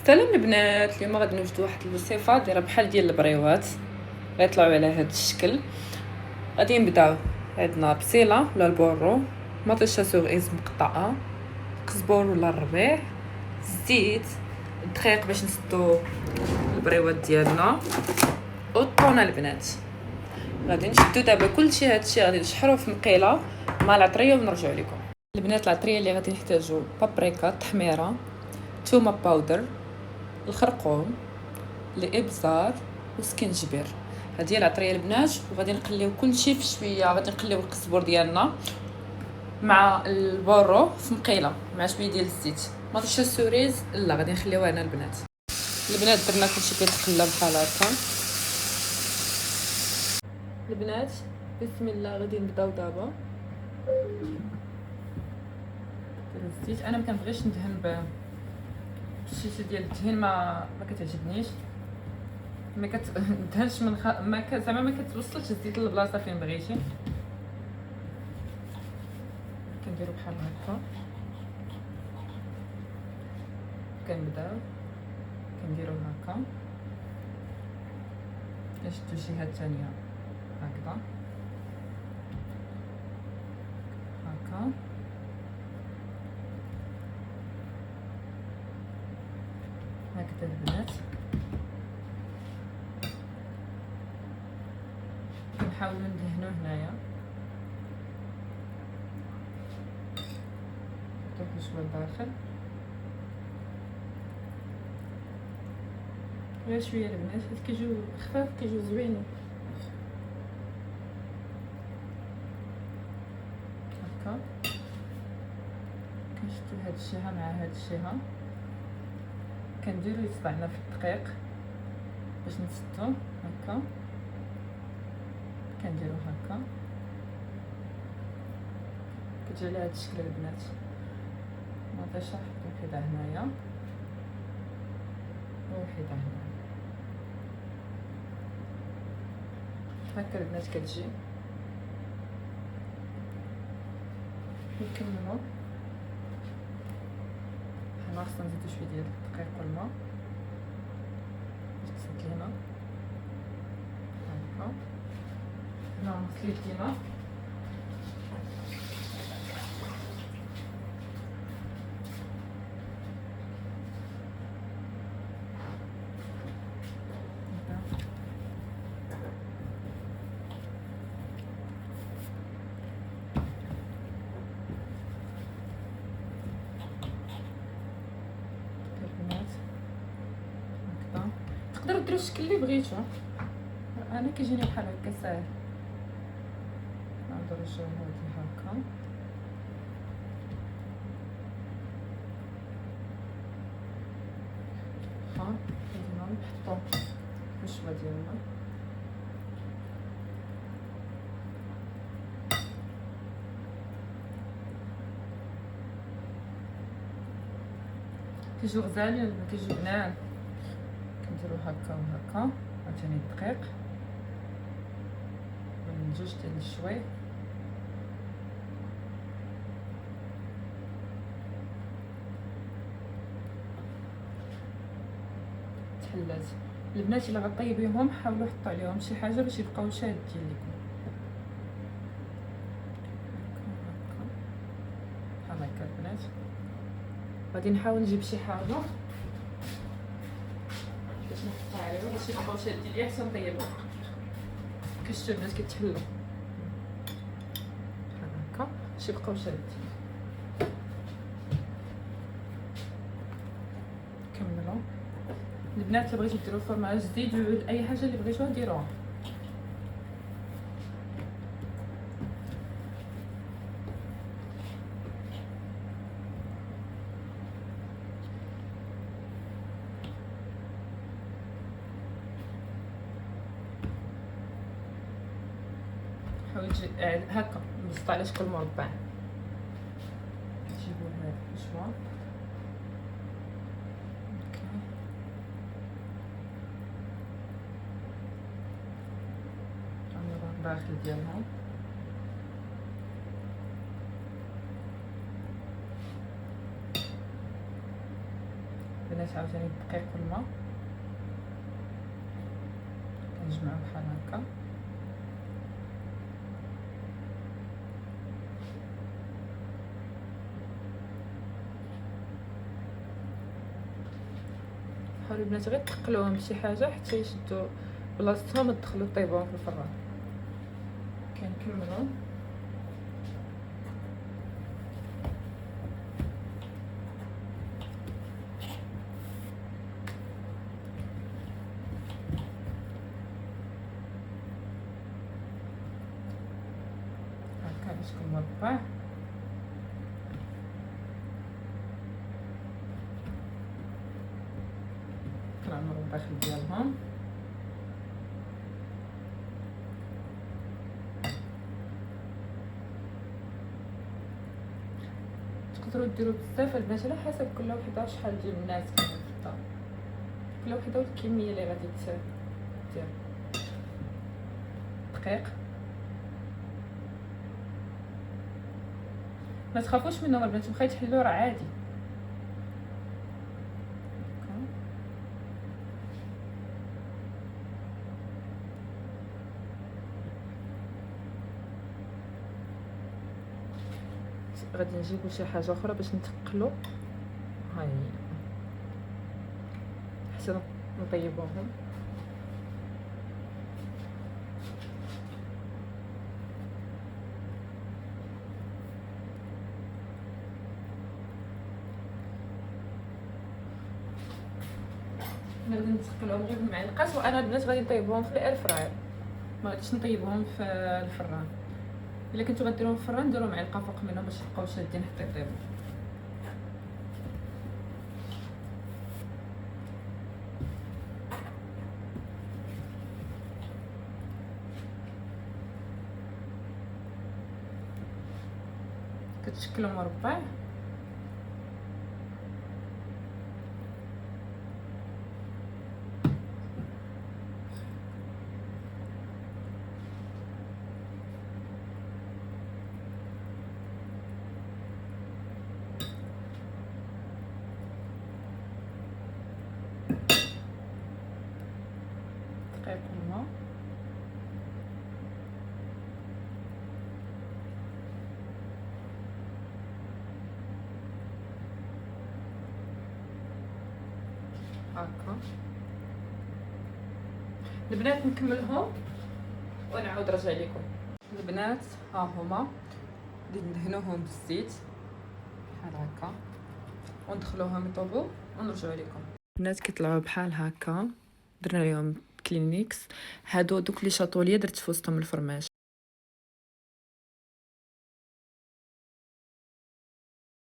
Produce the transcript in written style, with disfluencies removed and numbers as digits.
سلام البنات، اليوم غادي نوجدو واحد الوصفه دايره بحال ديال البريوات، غيطلعوا على هذا الشكل. غادي نبداو، عندنا بصيله ولا البورو، مطيشه سوغيز مقطعه، قزبور ولا الربيع، الزيت، الدقيق باش نسدو البريوات ديالنا، والطونه البنات. غادي نشدو دابا كلشي هادشي غادي نشحروه في مقيله مع العطريه ونرجعوا لكم. البنات العطريه اللي غادي نحتاجو بابريكا تحميره، ثومه باودر، الخرقوم، الابزار وسكنجبير. هذه هي العطريه البنات. وغادي نقليو كلشي في شويه، غادي نقليو القزبور ديالنا مع البورو في مقيله مع شويه ديال الزيت. مطيشه السوريز لا غادي نخليوها هنا البنات. البنات درنا كلشي كيتقلى بحال هكا. البنات بسم الله غادي نبداو دابا. الزيت انا ما كنبغيش ندهن بشي ديال الدهن، ما كتعجبنيش، ما كتدهنش من زعما ما كتوصلش الزيت للبلاصه فين بغيتي. كنديرو بحال هكا، كنبداو كنديرو هكا، كنشدو الجهه الثانيه هكذا هكا، هكذا البنات. كنحاولوا ندهنو هنايا حتى شويه لداخل، غير شويه البنات، حيت كيجيو خفاف كيجيو زوينين هكا. كنشدو هاد الجهه مع هاد الجهه، كنديرو يصبعنا في الدقيق باش نسدو هكا، كنديرو هكا، كتجي على هاد الشكل البنات. مطيشه حط وحده هنايا وحده هنايا هكا البنات كتجي. نكملو حنا خصنا نزيدو شويه ديال الدقيق والماء باش تسد لينا هكا. هنا غنخلي لينا تقدروا ديروا الشكل اللي بغيتو. انا كيجيني بحال هكا ساهل. نقدر نشوف هادي هكا، كاينه نحطو الشوا ديالنا كيجيو غزالين، كيجيو بنان. كنديرو هكا وهكا، عاوتاني الدقيق من جوج ديال الشوايع، تحلات. البنات الا غطيبيهم حاولوا حطوا عليهم شي حاجه باش يبقاو شادين لكم بحال هكا البنات. غادي نحاول نجيب شي حاجه باش نحط عليهم باش يبقاو شادين ليا حتى نطيبهم. كتشوفوا البنات كيتحلوا بحال هكا باش يبقاو شادين. كملوا البنات. اللي بغيتو ديروا فرماج زيدوا اي حاجه اللي بغيتوها ديروها. حاول تجي هكا نبسطو على شكل مربع. نجيبو هاد الشوا الداخل ديالها، البنات عاوتاني الدقيق والماء كنجمعو بحال هكا. حاولوا البنات غير تقلوهم بشي حاجه حتى يشدوا بلاصتهم وتدخلوا طيبوهم في الفران. كنكملوا هكا بشكل مربع. كنعمرو الداخل ديالهم. تقدروا ديروا بزاف البنات على حسب كل وحده شحال ديال الناس كاينين في الدار، كل وحده والكميه اللي غادي دير. دقيق ما تخافوش منهم البنات، بغيت تحلوا راه عادي. غادي نجيبو شي حاجه اخرى باش نتقلو. هاي حتى نطيبوهم. غادي نتقلوهم غير بالمعلقات، وانا البنات غادي نطيبهم في الاير فراير، ما غاديش نطيبهم في الفران. الا كنتو غديروهم في الفران ديروا معلقه فوق منهم باش يبقاو شادين حتى يطيبوا. كتشكلوا مربع. دقيق والماء. هكا البنات نكملهم ونعاود نرجع لكم. البنات ها هما غادي ندهنوهم بالزيت بحال هكا وندخلوهم يطيبوا ونرجعوا لكم. البنات كيطلعوا بحال هكا، درنا لهم كلينيكس. هادو دوك لي شاطوليه درت في وسطهم الفرماج.